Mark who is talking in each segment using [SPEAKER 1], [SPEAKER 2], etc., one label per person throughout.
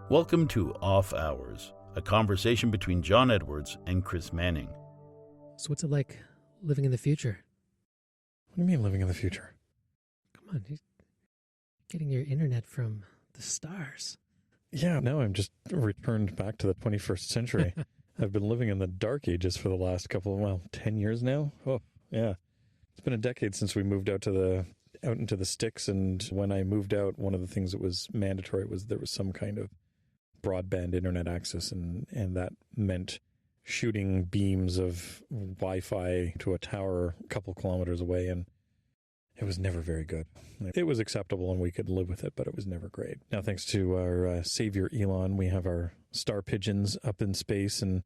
[SPEAKER 1] Welcome to Off Hours, a conversation between John Edwards and Chris Manning.
[SPEAKER 2] So what's it like living in the future?
[SPEAKER 3] What do you mean living in the future?
[SPEAKER 2] Come on, you're getting your internet from the stars.
[SPEAKER 3] Yeah, no, I'm just returned back to the 21st century. I've been living in the dark ages for the last 10 years now. Oh, yeah. It's been a decade since we moved out into the sticks, and when I moved out, one of the things that was mandatory was there was some kind of broadband internet access, and that meant shooting beams of Wi-Fi to a tower a couple kilometers away, and it was never very good. It was acceptable and we could live with it, but it was never great. Now, thanks to our savior Elon, we have our star pigeons up in space and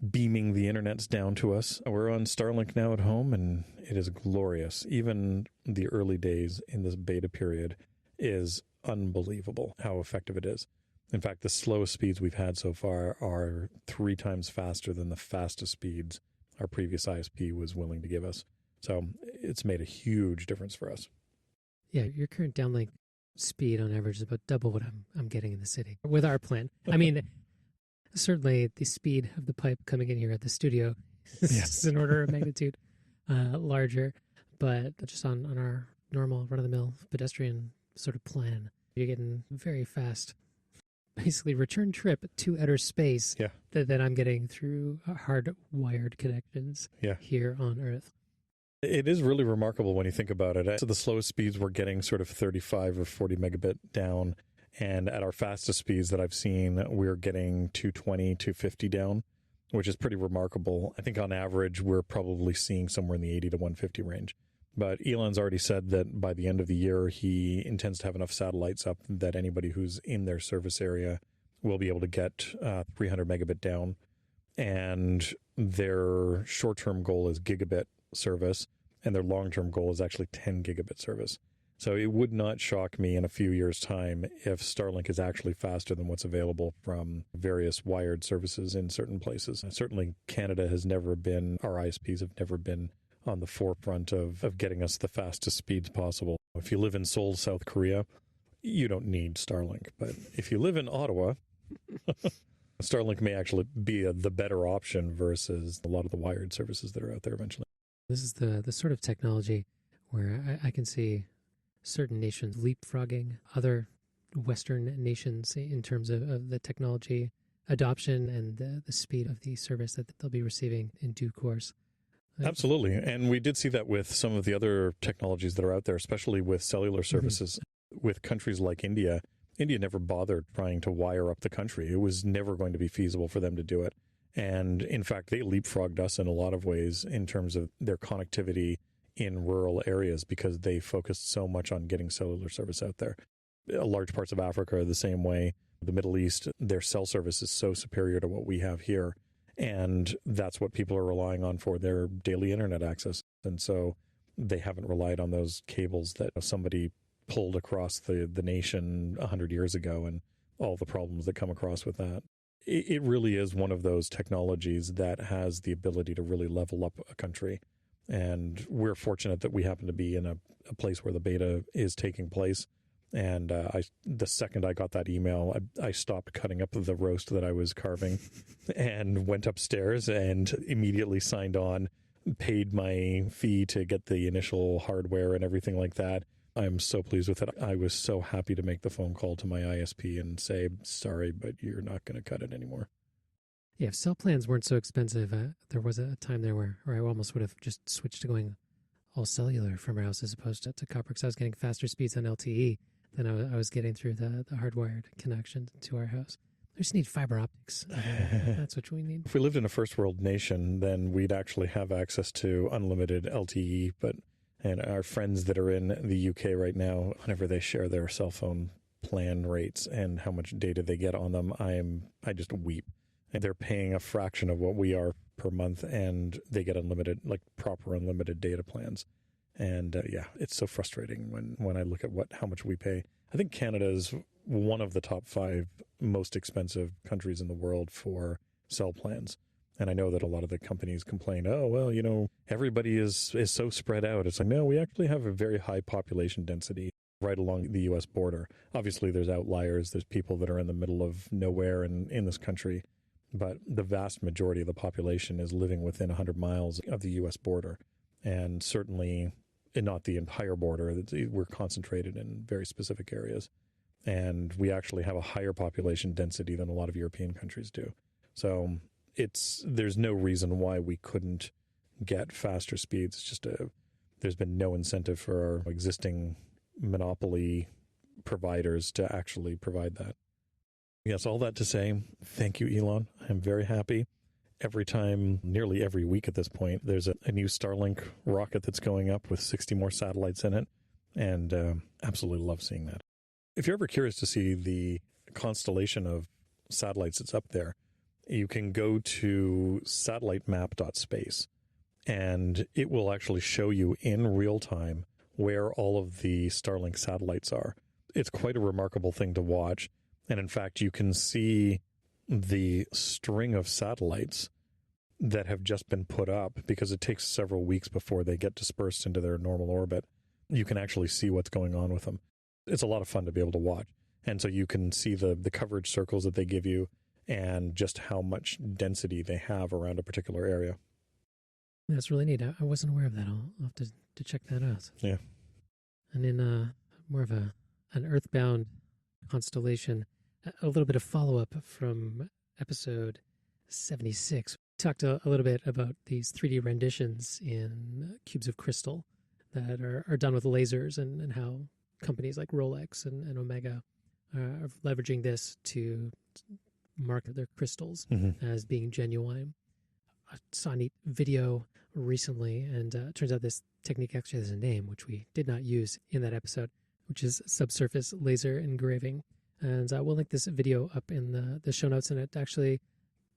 [SPEAKER 3] beaming the internets down to us. We're on Starlink now at home, and it is glorious. Even the early days in this beta period is unbelievable how effective it is. In fact, the slowest speeds we've had so far are 3 times faster than the fastest speeds our previous ISP was willing to give us. So it's made a huge difference for us.
[SPEAKER 2] Yeah, your current downlink speed on average is about double what I'm getting in the city with our plan. I mean, certainly the speed of the pipe coming in here at the studio is an order of magnitude larger, but just on our normal run-of-the-mill pedestrian sort of plan, you're getting very fast, basically return trip to outer space that I'm getting through hard-wired connections here on Earth.
[SPEAKER 3] It is really remarkable when you think about it. So the slowest speeds we're getting sort of 35 or 40 megabit down, and at our fastest speeds that I've seen, we're getting 220, 250 down, which is pretty remarkable. I think on average, we're probably seeing somewhere in the 80 to 150 range. But Elon's already said that by the end of the year, he intends to have enough satellites up that anybody who's in their service area will be able to get 300 megabit down. And their short-term goal is gigabit service, and their long-term goal is actually 10 gigabit service. So it would not shock me in a few years' time if Starlink is actually faster than what's available from various wired services in certain places. Certainly Canada has never been, our ISPs have never been on the forefront of getting us the fastest speeds possible. If you live in Seoul, South Korea, you don't need Starlink. But if you live in Ottawa, Starlink may actually be the better option versus a lot of the wired services that are out there eventually.
[SPEAKER 2] This is the sort of technology where I can see certain nations leapfrogging other Western nations in terms of the technology adoption and the speed of the service that they'll be receiving in due course.
[SPEAKER 3] Absolutely. And we did see that with some of the other technologies that are out there, especially with cellular services. With countries like India. India never bothered trying to wire up the country. It was never going to be feasible for them to do it. And in fact, they leapfrogged us in a lot of ways in terms of their connectivity in rural areas because they focused so much on getting cellular service out there. Large parts of Africa are the same way. The Middle East, their cell service is so superior to what we have here. And that's what people are relying on for their daily internet access. And so they haven't relied on those cables that somebody pulled across the nation 100 years ago and all the problems that come across with that. It really is one of those technologies that has the ability to really level up a country. And we're fortunate that we happen to be in a place where the beta is taking place. And the second I got that email, I stopped cutting up the roast that I was carving and went upstairs and immediately signed on, paid my fee to get the initial hardware and everything like that. I'm so pleased with it. I was so happy to make the phone call to my ISP and say, sorry, but you're not going to cut it anymore.
[SPEAKER 2] Yeah, if cell plans weren't so expensive, there was a time there where I almost would have just switched to going all cellular from our house as opposed to copper, because I was getting faster speeds on LTE than I was getting through the hardwired connection to our house. We just need fiber optics. That's what we need.
[SPEAKER 3] If we lived in a first world nation, then we'd actually have access to unlimited LTE. And our friends that are in the UK right now, whenever they share their cell phone plan rates and how much data they get on them, I just weep. And they're paying a fraction of what we are per month, and they get unlimited, like proper unlimited data plans. And it's so frustrating when I look at how much we pay. I think Canada is one of the top 5 most expensive countries in the world for cell plans. And I know that a lot of the companies complain, oh, well, everybody is so spread out. It's like, no, we actually have a very high population density. right along the U.S. border. Obviously, there's outliers. There's people that are in the middle of nowhere in this country, but the vast majority of the population is living within 100 miles of the U.S. border, and certainly not the entire border. We're concentrated in very specific areas, and we actually have a higher population density than a lot of European countries do. So there's no reason why we couldn't get faster speeds. It's just there's been no incentive for our existing monopoly providers to actually provide that. Yes, all that to say, thank you, Elon. I'm very happy. Every time, nearly every week at this point, there's a new Starlink rocket that's going up with 60 more satellites in it, and absolutely love seeing that. If you're ever curious to see the constellation of satellites that's up there, you can go to satellite-map.space, and it will actually show you in real time where all of the Starlink satellites are. It's quite a remarkable thing to watch. And in fact, you can see the string of satellites that have just been put up, because it takes several weeks before they get dispersed into their normal orbit. You can actually see what's going on with them. It's a lot of fun to be able to watch. And so you can see the coverage circles that they give you and just how much density they have around a particular area.
[SPEAKER 2] That's really neat. I wasn't aware of that. I'll have to check that out.
[SPEAKER 3] Yeah.
[SPEAKER 2] And in more of an Earthbound constellation, a little bit of follow-up from episode 76. We talked a little bit about these 3D renditions in cubes of crystal that are done with lasers, and how companies like Rolex and Omega are leveraging this to market their crystals as being genuine. I saw a neat video recently, and it turns out this technique actually has a name, which we did not use in that episode, which is subsurface laser engraving. And we'll link this video up in the show notes, and it actually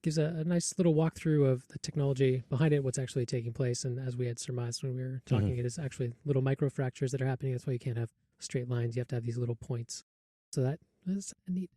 [SPEAKER 2] gives a nice little walkthrough of the technology behind it, what's actually taking place. And as we had surmised when we were talking, it is actually little microfractures that are happening. That's why you can't have straight lines. You have to have these little points. So that is a neat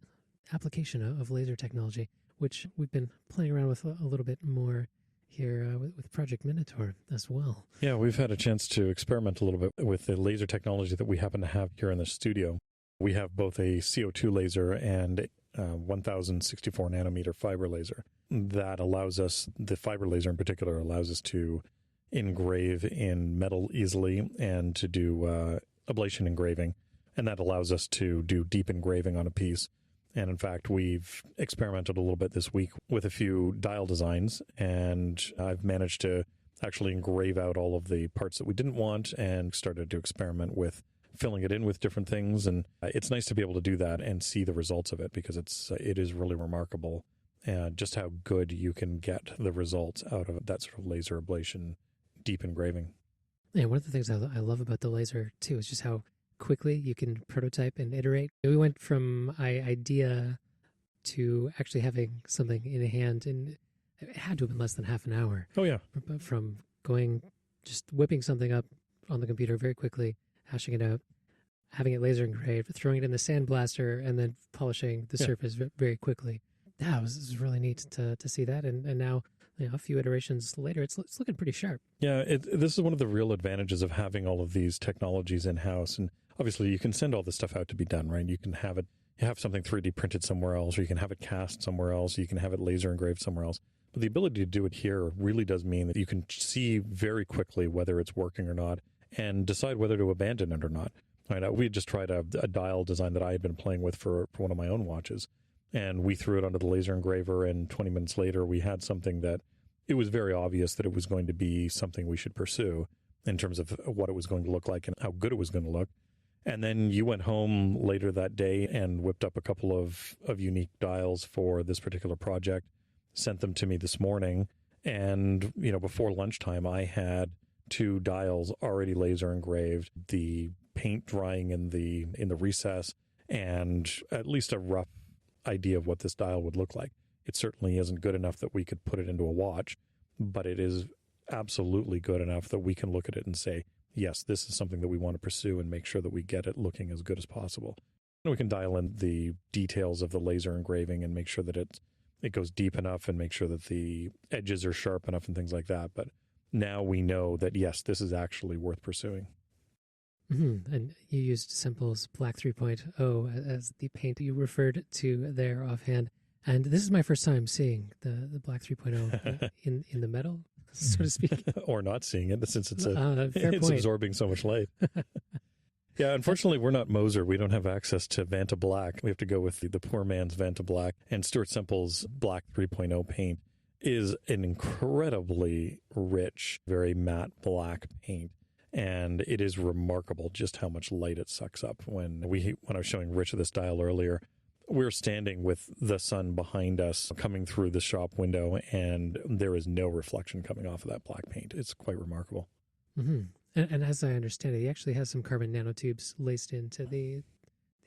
[SPEAKER 2] application of laser technology, which we've been playing around with a little bit more here with Project Minotaur as well. Yeah,
[SPEAKER 3] we've had a chance to experiment a little bit with the laser technology that we happen to have here in the studio. We have both a CO2 laser and 1064 nanometer fiber laser. That allows us, the fiber laser in particular, allows us to engrave in metal easily and to do ablation engraving. And that allows us to do deep engraving on a piece. And in fact, we've experimented a little bit this week with a few dial designs, and I've managed to actually engrave out all of the parts that we didn't want and started to experiment with filling it in with different things. And it's nice to be able to do that and see the results of it, because it is really remarkable just how good you can get the results out of that sort of laser ablation deep engraving.
[SPEAKER 2] Yeah, one of the things I love about the laser too is just how quickly you can prototype and iterate. We went from idea to actually having something in hand, and it had to have been less than half an hour.
[SPEAKER 3] Oh yeah.
[SPEAKER 2] From just whipping something up on the computer very quickly, hashing it out, having it laser engraved, throwing it in the sandblaster, and then polishing the surface very quickly. That was really neat to see that. And now, a few iterations later, it's looking pretty sharp.
[SPEAKER 3] Yeah, this is one of the real advantages of having all of these technologies in-house. And obviously, you can send all this stuff out to be done, right? You can have something 3D printed somewhere else, or you can have it cast somewhere else, you can have it laser engraved somewhere else. But the ability to do it here really does mean that you can see very quickly whether it's working or not and decide whether to abandon it or not. Right? We had just tried a dial design that I had been playing with for one of my own watches, and we threw it onto the laser engraver, and 20 minutes later, we had something that it was very obvious that it was going to be something we should pursue in terms of what it was going to look like and how good it was going to look. And then you went home later that day and whipped up a couple of unique dials for this particular project, sent them to me this morning. And, before lunchtime, I had 2 dials already laser engraved, the paint drying in the recess, and at least a rough idea of what this dial would look like. It certainly isn't good enough that we could put it into a watch, but it is absolutely good enough that we can look at it and say, yes, this is something that we want to pursue and make sure that we get it looking as good as possible. And we can dial in the details of the laser engraving and make sure that it goes deep enough and make sure that the edges are sharp enough and things like that. But now we know that, yes, this is actually worth pursuing.
[SPEAKER 2] And you used Simple's Black 3.0 as the paint you referred to there offhand. And this is my first time seeing the Black 3.0 in the metal, so to speak.
[SPEAKER 3] Or not seeing it, since it's
[SPEAKER 2] fair
[SPEAKER 3] it's
[SPEAKER 2] point.
[SPEAKER 3] absorbing so much light. Yeah, unfortunately, we're not Moser. We don't have access to Vanta Black. We have to go with the poor man's Vanta Black. And Stuart Simple's Black 3.0 paint is an incredibly rich, very matte black paint. And it is remarkable just how much light it sucks up. When I was showing Rich this dial earlier, we're standing with the sun behind us coming through the shop window, and there is no reflection coming off of that black paint. It's quite remarkable.
[SPEAKER 2] Mm-hmm. And as I understand it, he actually has some carbon nanotubes laced into the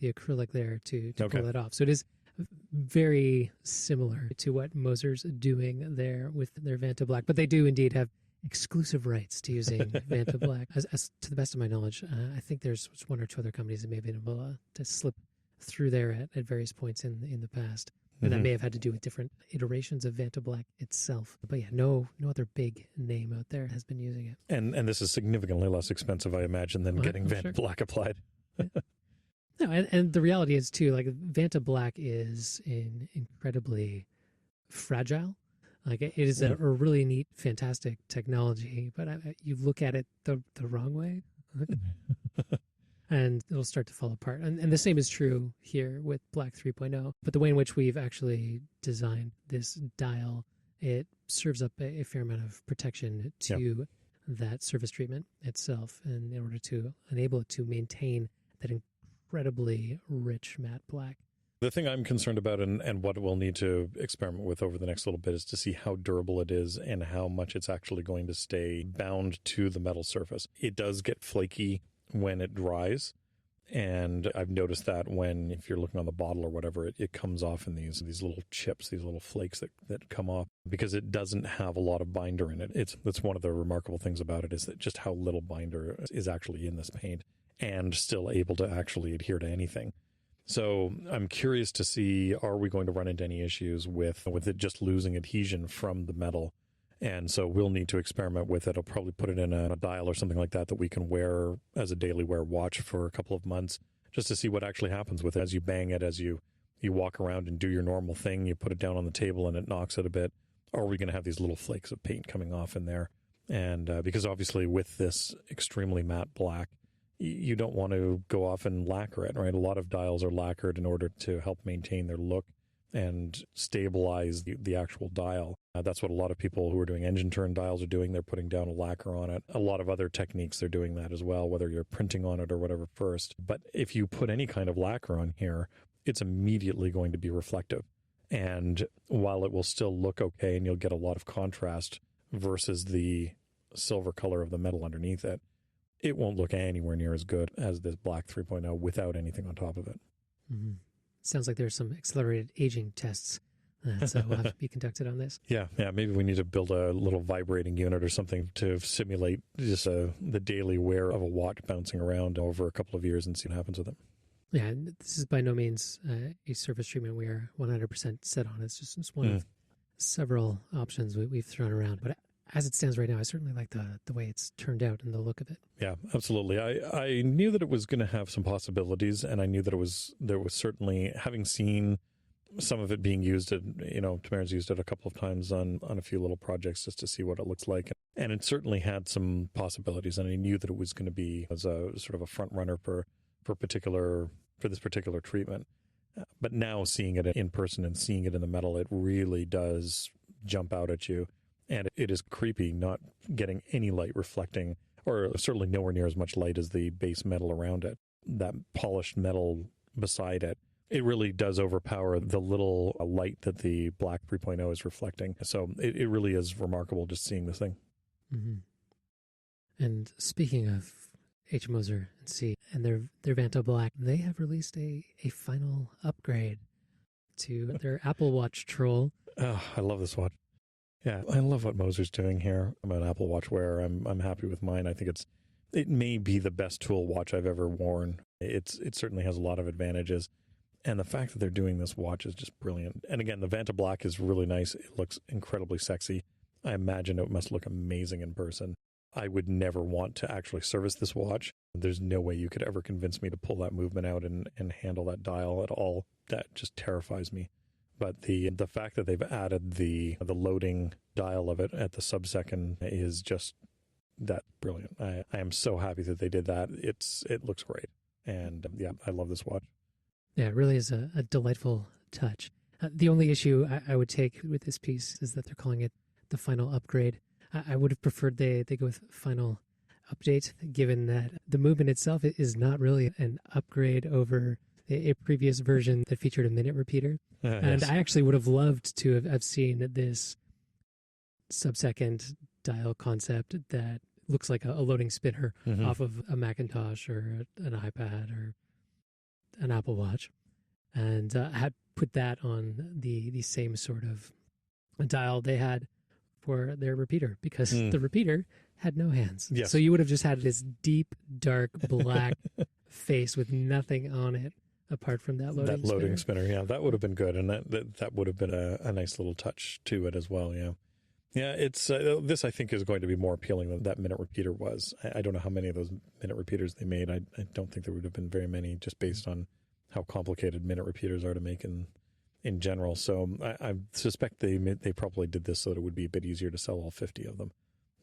[SPEAKER 2] acrylic there to pull it off. So it is very similar to what Moser's doing there with their Vanta Black. But they do indeed have exclusive rights to using Vanta Black. As to the best of my knowledge, I think there's one or two other companies that may have been able to slip through there at various points in the past. And that may have had to do with different iterations of Vanta Black itself. But yeah, no other big name out there has been using it.
[SPEAKER 3] And this is significantly less expensive, I imagine, than getting Vanta Black applied.
[SPEAKER 2] No, and the reality is too, like Vanta Black is incredibly fragile. Like it is a really neat, fantastic technology, but you look at it the wrong way, and it'll start to fall apart. And the same is true here with Black 3.0. But the way in which we've actually designed this dial, it serves up a fair amount of protection to that surface treatment itself, and in order to enable it to maintain that incredibly rich matte black.
[SPEAKER 3] The thing I'm concerned about and what we'll need to experiment with over the next little bit is to see how durable it is and how much it's actually going to stay bound to the metal surface. It does get flaky when it dries, and I've noticed that if you're looking on the bottle or whatever, it comes off in these little chips, these little flakes that come off, because it doesn't have a lot of binder in it. That's one of the remarkable things about it, is that just how little binder is actually in this paint and still able to actually adhere to anything. So I'm curious to see, are we going to run into any issues with it just losing adhesion from the metal? And so we'll need to experiment with it. I'll probably put it in a dial or something like that we can wear as a daily wear watch for a couple of months, just to see what actually happens with it. As you bang it, as you walk around and do your normal thing, you put it down on the table and it knocks it a bit. Are we going to have these little flakes of paint coming off in there? And because obviously with this extremely matte black, you don't want to go off and lacquer it, right? A lot of dials are lacquered in order to help maintain their look and stabilize the actual dial. That's what a lot of people who are doing engine turn dials are doing. They're putting down a lacquer on it. A lot of other techniques, they're doing that as well, whether you're printing on it or whatever first. But if you put any kind of lacquer on here, it's immediately going to be reflective. And while it will still look okay and you'll get a lot of contrast versus the silver color of the metal underneath it, it won't look anywhere near as good as this Black 3.0 without anything on top of it.
[SPEAKER 2] Mm-hmm. Sounds like there's some accelerated aging tests that will have to be conducted on this.
[SPEAKER 3] Yeah. Maybe we need to build a little vibrating unit or something to simulate just the daily wear of a watch bouncing around over a couple of years and see what happens with it.
[SPEAKER 2] Yeah, and this is by no means a surface treatment we are 100% set on. It's one of several options we've thrown around. But as it stands right now, I certainly like the way it's turned out and the look of it. Yeah,
[SPEAKER 3] absolutely. I knew that it was going to have some possibilities, and I knew that there was certainly, having seen some of it being used, Tamara's used it a couple of times on a few little projects just to see what it looks like. And it certainly had some possibilities, and I knew that it was going to be as a sort of a front runner for this particular treatment. But now seeing it in person and seeing it in the metal, it really does jump out at you. And it is creepy not getting any light reflecting, or certainly nowhere near as much light as the base metal around it. That polished metal beside it, it really does overpower the little light that the Black 3.0 is reflecting. So it really is remarkable just seeing this thing.
[SPEAKER 2] Mm-hmm. And speaking of H. Moser and C and their Vanta Black, they have released a final upgrade to their Apple Watch Troll.
[SPEAKER 3] Oh, I love this watch. Yeah, I love what Moser's doing here. I'm an Apple Watch wearer. I'm happy with mine. I think it may be the best tool watch I've ever worn. It certainly has a lot of advantages. And the fact that they're doing this watch is just brilliant. And again, the Vanta Black is really nice. It looks incredibly sexy. I imagine it must look amazing in person. I would never want to actually service this watch. There's no way you could ever convince me to pull that movement out and handle that dial at all. That just terrifies me. But the fact that they've added the loading dial of it at the sub-second is just that brilliant. I am so happy that they did that. It looks great. And yeah, I love this watch.
[SPEAKER 2] Yeah, it really is a delightful touch. The only issue I would take with this piece is that they're calling it the final upgrade. I would have preferred they go with final update, given that the movement itself is not really an upgrade over a previous version that featured a minute repeater. And
[SPEAKER 3] Yes.
[SPEAKER 2] I actually would have loved to have seen this sub-second dial concept that looks like a loading spinner off of a Macintosh or an iPad or an Apple Watch, and had put that on the same sort of dial they had for their repeater, because the repeater had no hands.
[SPEAKER 3] Yes.
[SPEAKER 2] So you would have just had this deep, dark, black face with nothing on it apart from that loading
[SPEAKER 3] spinner. Yeah, that would have been good, and that would have been a nice little touch to it as well. Yeah. Yeah, it's this I think is going to be more appealing than that minute repeater was. I don't know how many of those minute repeaters they made. I don't think there would have been very many, just based on how complicated minute repeaters are to make in general. So I suspect they probably did this so that it would be a bit easier to sell all 50 of them.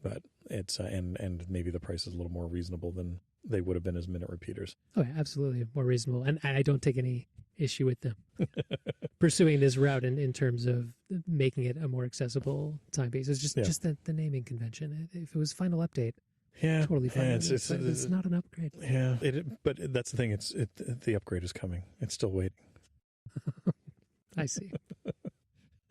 [SPEAKER 3] But it's and maybe the price is a little more reasonable than they would have been as minute repeaters.
[SPEAKER 2] Oh, yeah, absolutely more reasonable, and I don't take any issue with them pursuing this route in terms of making it a more accessible timepiece. It's just the naming convention. If it was final update,
[SPEAKER 3] yeah,
[SPEAKER 2] totally fine.
[SPEAKER 3] Yeah,
[SPEAKER 2] it's not an upgrade.
[SPEAKER 3] Yeah, but that's the thing. The upgrade is coming. It's still waiting.
[SPEAKER 2] I see.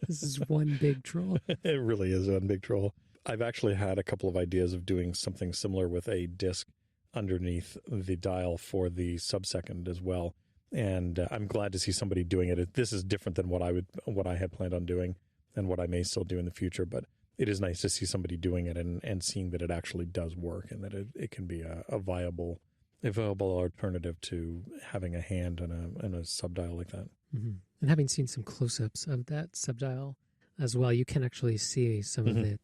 [SPEAKER 2] This is one big troll.
[SPEAKER 3] It really is one big troll. I've actually had a couple of ideas of doing something similar with a disc underneath the dial for the sub-second as well. And I'm glad to see somebody doing it. This is different than what I had planned on doing and what I may still do in the future. But it is nice to see somebody doing it and seeing that it actually does work, and that it can be a viable alternative to having a hand and a sub-dial like that.
[SPEAKER 2] Mm-hmm. And having seen some close-ups of that sub-dial as well, you can actually see some of the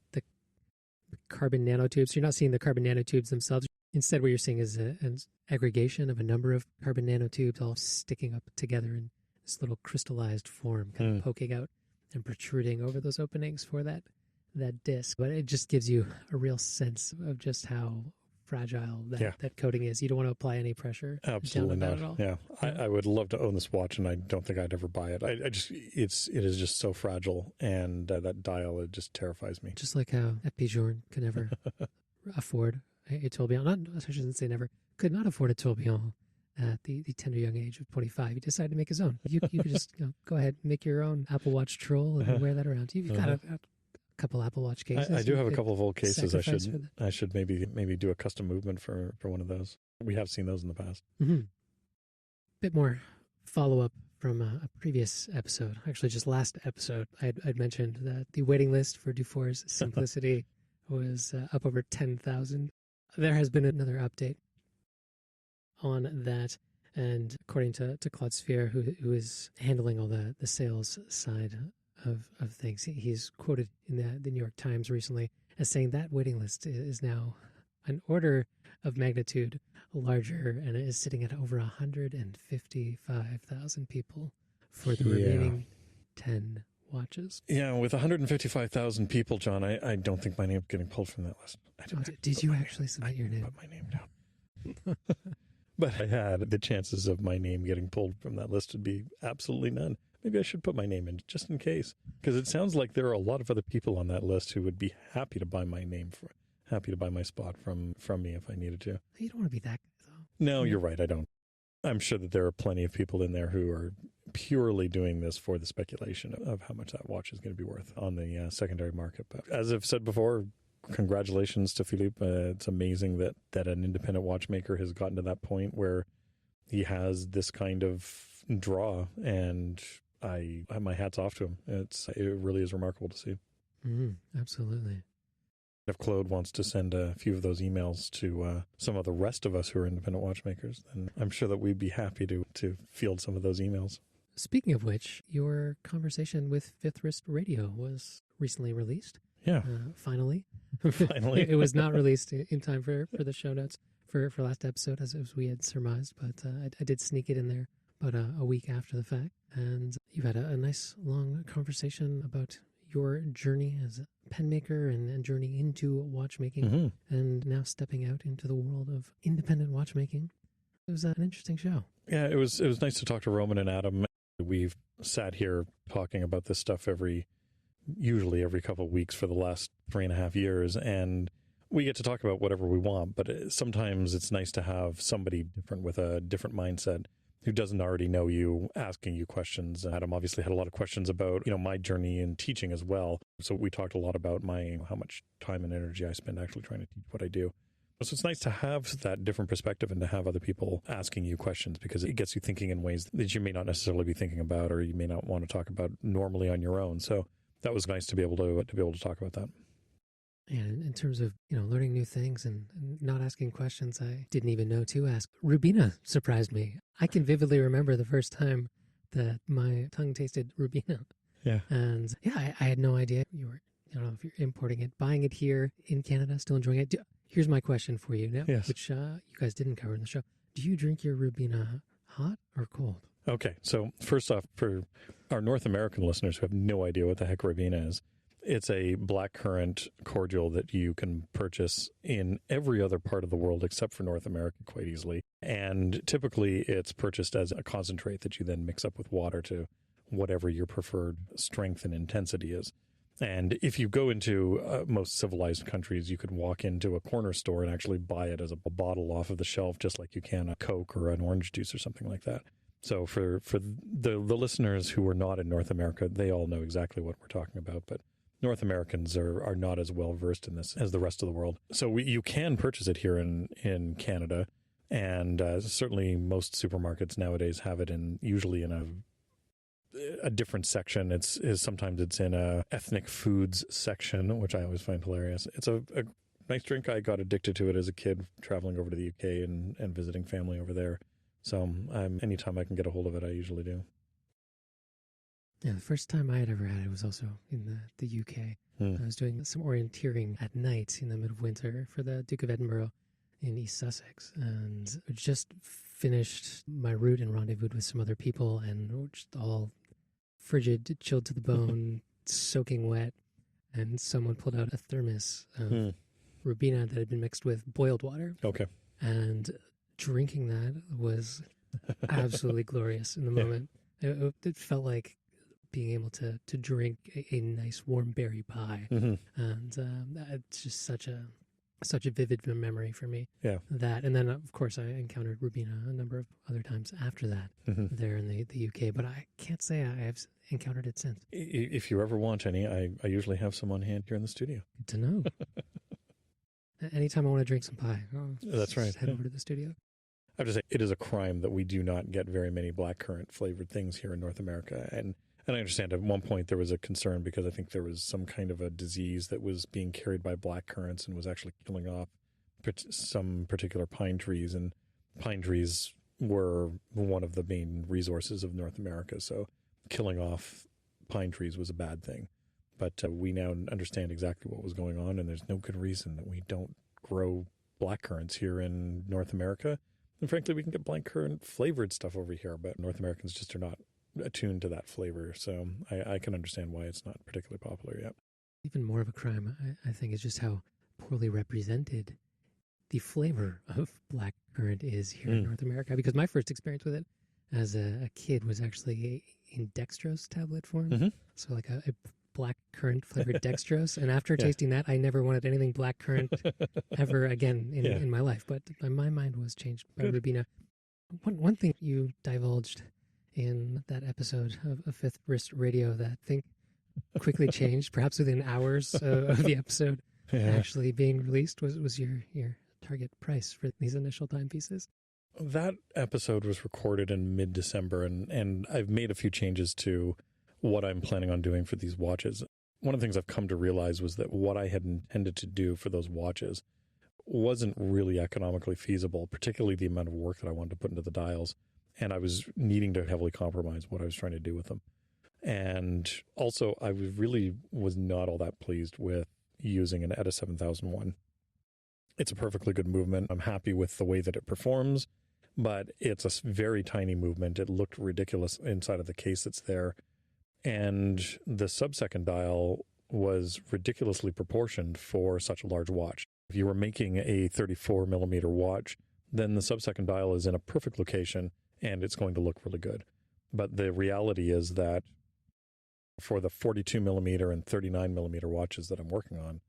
[SPEAKER 2] carbon nanotubes. You're not seeing the carbon nanotubes themselves. Instead, what you're seeing is an aggregation of a number of carbon nanotubes all sticking up together in this little crystallized form, kind of poking out and protruding over those openings for that disc. But it just gives you a real sense of just how fragile that coating is. You don't want to apply any pressure.
[SPEAKER 3] Absolutely
[SPEAKER 2] down
[SPEAKER 3] not.
[SPEAKER 2] at all.
[SPEAKER 3] Yeah, I would love to own this watch, and I don't think I'd ever buy it. It is just so fragile, and that dial, it just terrifies me.
[SPEAKER 2] Just like how FP Journe could never afford a tourbillon. I shouldn't say never. Could not afford a tourbillon at the tender young age of 25. He decided to make his own. You could just go ahead and make your own Apple Watch troll and wear that around. You've got a couple Apple Watch cases.
[SPEAKER 3] I do have a couple of old cases. I should maybe do a custom movement for one of those. We have seen those in the past.
[SPEAKER 2] Mm-hmm. Bit more follow-up from a previous episode. Actually, just last episode, I'd mentioned that the waiting list for Dufour's Simplicity was up over 10,000. There has been another update on that, and according to Claude Sphere, who is handling all the sales side of things, he's quoted in the New York Times recently as saying that waiting list is now an order of magnitude larger, and it is sitting at over 155,000 people for the remaining 10 watches.
[SPEAKER 3] Yeah, with 155,000 people, John, I don't think my name's getting pulled from that list.
[SPEAKER 2] Did you actually submit your name?
[SPEAKER 3] Put my name down. But I had the chances of my name getting pulled from that list would be absolutely none. Maybe I should put my name in just in case, because it sounds like there are a lot of other people on that list who would be happy to buy my name, happy to buy my spot from me if I needed to.
[SPEAKER 2] You don't want to be that guy, though.
[SPEAKER 3] No, you're right. I don't. I'm sure that there are plenty of people in there who are purely doing this for the speculation of how much that watch is going to be worth on the secondary market. But as I've said before, congratulations to Philippe. It's amazing that an independent watchmaker has gotten to that point where he has this kind of draw, and my hat's off to him. It really is remarkable to see.
[SPEAKER 2] Absolutely.
[SPEAKER 3] If Claude wants to send a few of those emails to some of the rest of us who are independent watchmakers, then I'm sure that we'd be happy to field some of those emails.
[SPEAKER 2] Speaking of which, your conversation with Fifth Wrist Radio was recently released.
[SPEAKER 3] Yeah.
[SPEAKER 2] Finally.
[SPEAKER 3] Finally.
[SPEAKER 2] It was not released in time for the show notes for last episode, as we had surmised, but I did sneak it in there about a week after the fact. And you've had a nice long conversation about your journey as a pen maker and journey into watchmaking, and now stepping out into the world of independent watchmaking. It was an interesting show.
[SPEAKER 3] Yeah, it was nice to talk to Roman and Adam. We've sat here talking about this stuff usually every couple of weeks for the last 3.5 years, and we get to talk about whatever we want, but sometimes it's nice to have somebody different with a different mindset who doesn't already know you asking you questions. Adam obviously had a lot of questions about, my journey in teaching as well. So we talked a lot about how much time and energy I spend actually trying to teach what I do. So it's nice to have that different perspective and to have other people asking you questions, because it gets you thinking in ways that you may not necessarily be thinking about, or you may not want to talk about normally on your own. So that was nice to be able to talk about that.
[SPEAKER 2] And in terms of, learning new things and not asking questions I didn't even know to ask, Rubina surprised me. I can vividly remember the first time that my tongue tasted Rubina.
[SPEAKER 3] Yeah.
[SPEAKER 2] And I had no idea you were, I don't know if you're importing it, buying it here in Canada, still enjoying it. Here's my question for you now,
[SPEAKER 3] yes.
[SPEAKER 2] which you guys didn't cover in the show. Do you drink your Rubina hot or cold?
[SPEAKER 3] Okay. So first off, for our North American listeners who have no idea what the heck Rubina is, it's a blackcurrant cordial that you can purchase in every other part of the world except for North America quite easily. And typically it's purchased as a concentrate that you then mix up with water to whatever your preferred strength and intensity is. And if you go into most civilized countries, you could walk into a corner store and actually buy it as a bottle off of the shelf, just like you can a Coke or an orange juice or something like that. So for the listeners who are not in North America, they all know exactly what we're talking about. But North Americans are not as well versed in this as the rest of the world. So you can purchase it here in Canada, and certainly most supermarkets nowadays have it usually in a different section. Sometimes it's in a ethnic foods section, which I always find hilarious. It's a nice drink. I got addicted to it as a kid, traveling over to the UK and visiting family over there. So anytime I can get a hold of it, I usually do.
[SPEAKER 2] Yeah, the first time I had ever had it was also in the UK. I was doing some orienteering at night in the middle of winter for the Duke of Edinburgh in East Sussex, and just finished my route and rendezvoused with some other people, and we're just all frigid, chilled to the bone, soaking wet, and someone pulled out a thermos of Rubina that had been mixed with boiled water.
[SPEAKER 3] Okay.
[SPEAKER 2] And drinking that was absolutely glorious in the moment. It felt like being able to drink a nice warm berry pie, and it's just such a vivid memory for me.
[SPEAKER 3] Yeah.
[SPEAKER 2] That, and then of course I encountered Rubina a number of other times after that there in the UK, but I can't say I have encountered it since.
[SPEAKER 3] If you ever want any, I usually have some on hand here in the studio.
[SPEAKER 2] Good to know. Anytime I want to drink some pie,
[SPEAKER 3] that's right.
[SPEAKER 2] Just head over to the studio.
[SPEAKER 3] I have to say, it is a crime that we do not get very many blackcurrant flavored things here in North America. And I understand at one point there was a concern because I think there was some kind of a disease that was being carried by blackcurrants and was actually killing off some particular pine trees. And pine trees were one of the main resources of North America. So killing off pine trees was a bad thing. But we now understand exactly what was going on, and there's no good reason that we don't grow blackcurrants here in North America. And frankly, we can get blackcurrant flavored stuff over here, but North Americans just are not attuned to that flavor. So I can understand why it's not particularly popular yet.
[SPEAKER 2] Even more of a crime, I think, is just how poorly represented the flavor of blackcurrant is here in North America. Because my first experience with it as a kid was actually in dextrose tablet form. So like a blackcurrant flavored dextrose. And after tasting that, I never wanted anything blackcurrant ever again in my life. But my mind was changed by Rubina. One thing you divulged in that episode of Fifth Wrist Radio that I think quickly changed, perhaps within hours of the episode actually being released, was your target price for these initial timepieces.
[SPEAKER 3] That episode was recorded in mid-December, and I've made a few changes to what I'm planning on doing for these watches. One of the things I've come to realize was that what I had intended to do for those watches wasn't really economically feasible, particularly the amount of work that I wanted to put into the dials. And I was needing to heavily compromise what I was trying to do with them. And also, I really was not all that pleased with using an ETA 7001. It's a perfectly good movement. I'm happy with the way that it performs, but it's a very tiny movement. It looked ridiculous inside of the case that's there. And the sub-second dial was ridiculously proportioned for such a large watch. If you were making a 34 millimeter watch, then the sub-second dial is in a perfect location and it's going to look really good. But the reality is that for the 42 millimeter and 39 millimeter watches that I'm working on,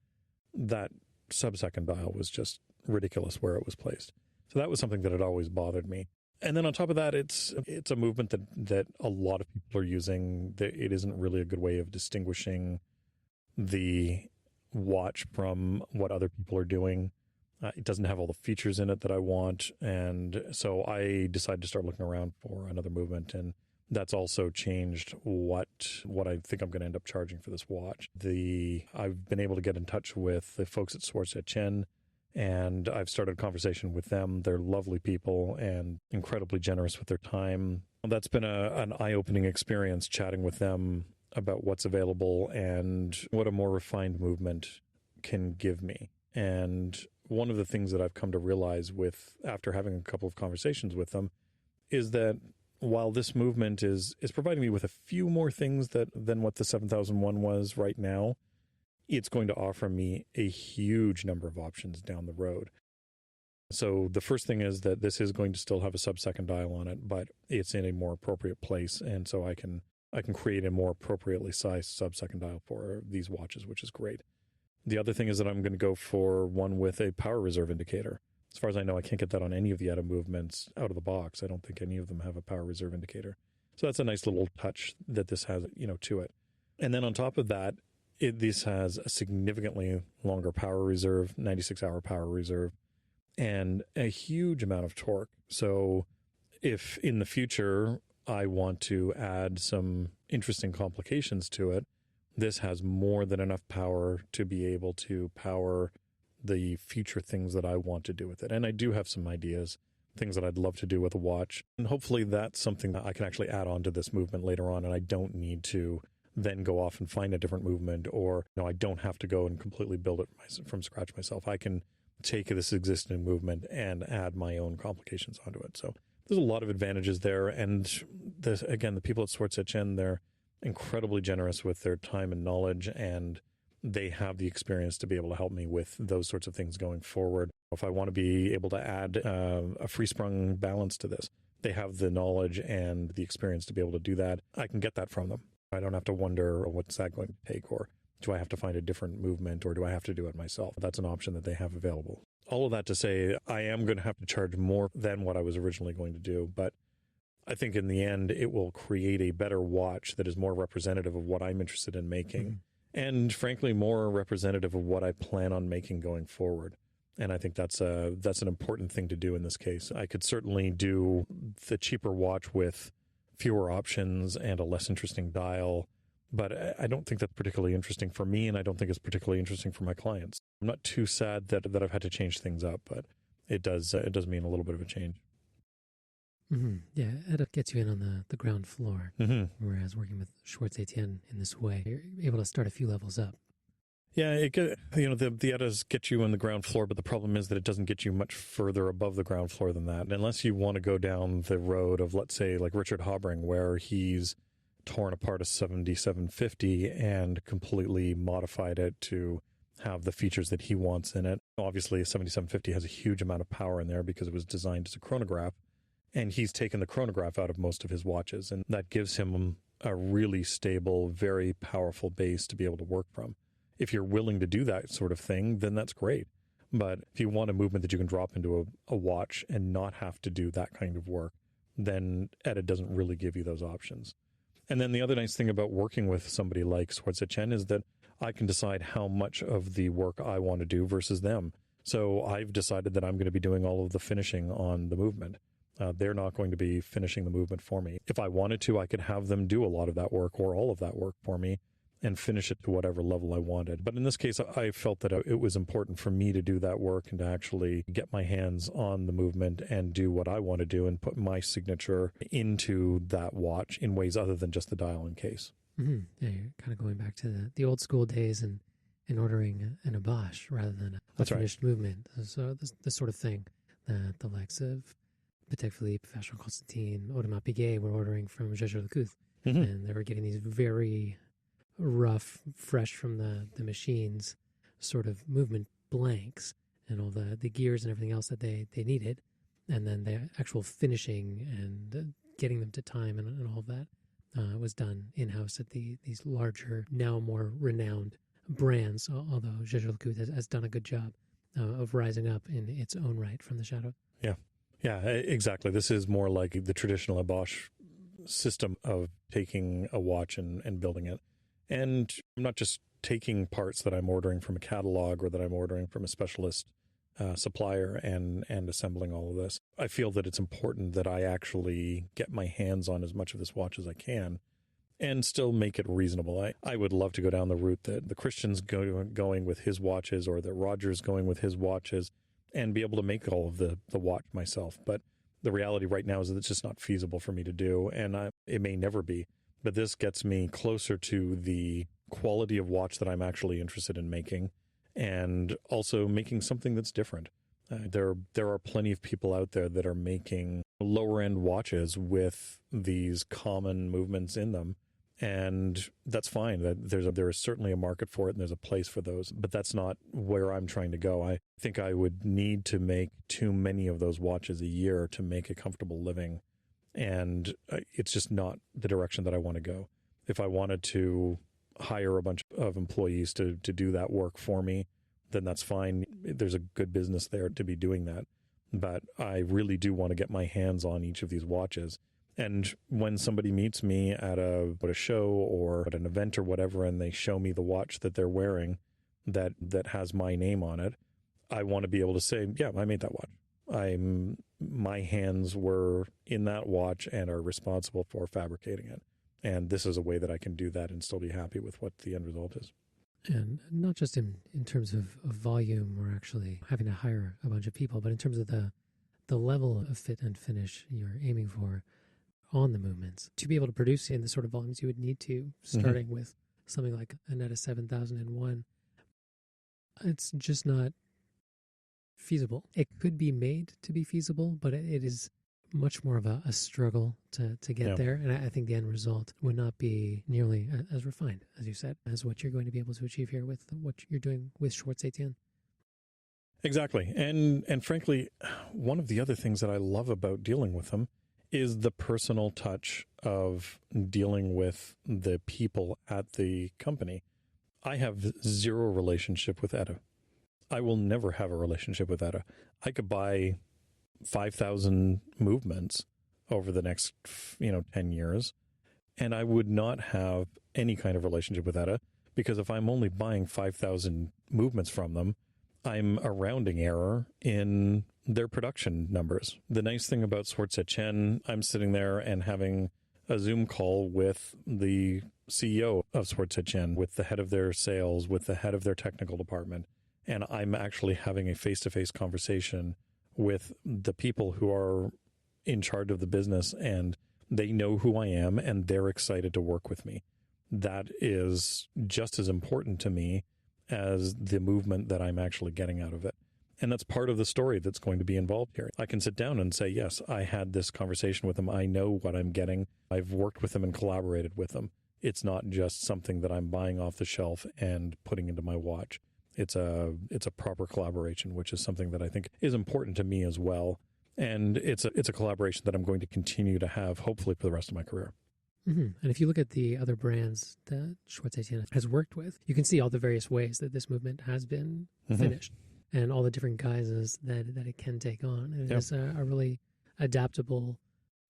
[SPEAKER 3] that sub-second dial was just ridiculous where it was placed. So that was something that had always bothered me. And then on top of that, it's a movement that a lot of people are using. It isn't really a good way of distinguishing the watch from what other people are doing. It doesn't have all the features in it that I want. And so I decided to start looking around for another movement. And that's also changed what I think I'm going to end up charging for this watch. I've been able to get in touch with the folks at Swartz et Chen, and I've started a conversation with them. They're lovely people and incredibly generous with their time. That's been an eye-opening experience chatting with them about what's available and what a more refined movement can give me. And one of the things that I've come to realize after having a couple of conversations with them is that while this movement is providing me with a few more things than what the 7001 was right now, it's going to offer me a huge number of options down the road. So the first thing is that this is going to still have a sub-second dial on it, but it's in a more appropriate place. And so I can create a more appropriately sized sub-second dial for these watches, which is great. The other thing is that I'm going to go for one with a power reserve indicator. As far as I know, I can't get that on any of the ETA movements out of the box. I don't think any of them have a power reserve indicator. So that's a nice little touch that this has, to it. And then on top of that, this has a significantly longer power reserve, 96-hour power reserve, and a huge amount of torque. So if in the future I want to add some interesting complications to it, this has more than enough power to be able to power the future things that I want to do with it. And I do have some ideas, things that I'd love to do with a watch. And hopefully that's something that I can actually add on to this movement later on, and I don't need to then go off and find a different movement, or I don't have to go and completely build it from scratch myself. I can take this existing movement and add my own complications onto it. So there's a lot of advantages there. And again, the people at Swartz et Chen, they're incredibly generous with their time and knowledge, and they have the experience to be able to help me with those sorts of things going forward. If I want to be able to add a free-sprung balance to this, they have the knowledge and the experience to be able to do that. I can get that from them. I don't have to wonder what's that going to take, or do I have to find a different movement, or do I have to do it myself? That's an option that they have available. All of that to say, I am going to have to charge more than what I was originally going to do, but I think in the end, it will create a better watch that is more representative of what I'm interested in making, and frankly, more representative of what I plan on making going forward. And I think that's an important thing to do in this case. I could certainly do the cheaper watch with fewer options and a less interesting dial, but I don't think that's particularly interesting for me, and I don't think it's particularly interesting for my clients. I'm not too sad that I've had to change things up, but it does mean a little bit of a change.
[SPEAKER 2] Mm-hmm. Yeah, it gets you in on the ground floor, whereas working with Swartz et Chen in this way, you're able to start a few levels up.
[SPEAKER 3] Yeah, the ETAs get you on the ground floor, but the problem is that it doesn't get you much further above the ground floor than that. Unless you want to go down the road of, let's say, like Richard Habring, where he's torn apart a 7750 and completely modified it to have the features that he wants in it. Obviously, a 7750 has a huge amount of power in there because it was designed as a chronograph, and he's taken the chronograph out of most of his watches, and that gives him a really stable, very powerful base to be able to work from. If you're willing to do that sort of thing, then that's great. But if you want a movement that you can drop into a watch and not have to do that kind of work, then ETA doesn't really give you those options. And then the other nice thing about working with somebody like Swartz et Chen is that I can decide how much of the work I want to do versus them. So I've decided that I'm going to be doing all of the finishing on the movement. They're not going to be finishing the movement for me. If I wanted to, I could have them do a lot of that work or all of that work for me and finish it to whatever level I wanted. But in this case, I felt that it was important for me to do that work and to actually get my hands on the movement and do what I want to do and put my signature into that watch in ways other than just the dial and case.
[SPEAKER 2] Mm-hmm. Yeah, you're kind of going back to the old school days and in ordering an Abosh rather than a finished movement. So this sort of thing that the likes of Patek Philippe, Vacheron Constantin, Audemars Piguet were ordering from Jaeger-LeCoultre. And they were getting these very rough, fresh from the machines sort of movement blanks and all the gears and everything else that they needed. And then the actual finishing and getting them to time and all of that was done in-house at these larger, now more renowned brands, although Jaeger-LeCoultre has done a good job of rising up in its own right from the shadow.
[SPEAKER 3] Yeah, exactly. This is more like the traditional Abosh system of taking a watch and building it. And I'm not just taking parts that I'm ordering from a catalog or that I'm ordering from a specialist supplier and assembling all of this. I feel that it's important that I actually get my hands on as much of this watch as I can and still make it reasonable. I would love to go down the route that the Christian's going with his watches, or that Roger's going with his watches, and be able to make all of the watch myself. But the reality right now is that it's just not feasible for me to do, and it may never be. But this gets me closer to the quality of watch that I'm actually interested in making, and also making something that's different. There are plenty of people out there that are making lower-end watches with these common movements in them, and that's fine. There is certainly a market for it, and there's a place for those, but that's not where I'm trying to go. I think I would need to make too many of those watches a year to make a comfortable living, and it's just not the direction that I want to go. If I wanted to hire a bunch of employees to do that work for me, then that's fine. There's a good business there to be doing that. But I really do want to get my hands on each of these watches. And when somebody meets me at a show or at an event or whatever, and they show me the watch that they're wearing that has my name on it, I want to be able to say, yeah, I made that watch. My hands were in that watch and are responsible for fabricating it. And this is a way that I can do that and still be happy with what the end result is.
[SPEAKER 2] And not just in terms of volume or actually having to hire a bunch of people, but in terms of the level of fit and finish you're aiming for on the movements. To be able to produce in the sort of volumes you would need to, starting with something like a Netta 7001, it's just not feasible. It could be made to be feasible, but it is much more of a struggle to get there. And I think the end result would not be nearly as refined, as you said, as what you're going to be able to achieve here with what you're doing with Schwartz Etienne.
[SPEAKER 3] Exactly. And frankly, one of the other things that I love about dealing with them is the personal touch of dealing with the people at the company. I have zero relationship with Etta. I will never have a relationship with Etta. I could buy 5,000 movements over the next 10 years, and I would not have any kind of relationship with Etta, because if I'm only buying 5,000 movements from them, I'm a rounding error in their production numbers. The nice thing about Schwartz Etienne, I'm sitting there and having a Zoom call with the CEO of Schwartz Etienne, with the head of their sales, with the head of their technical department, and I'm actually having a face-to-face conversation with the people who are in charge of the business, and they know who I am and they're excited to work with me. That is just as important to me as the movement that I'm actually getting out of it. And that's part of the story that's going to be involved here. I can sit down and say, yes, I had this conversation with them. I know what I'm getting. I've worked with them and collaborated with them. It's not just something that I'm buying off the shelf and putting into my watch. It's a proper collaboration, which is something that I think is important to me as well. And it's a collaboration that I'm going to continue to have, hopefully, for the rest of my career.
[SPEAKER 2] And if you look at the other brands that Schwartz Etienne has worked with, you can see all the various ways that this movement has been finished and all the different guises that it can take on. And it is a really adaptable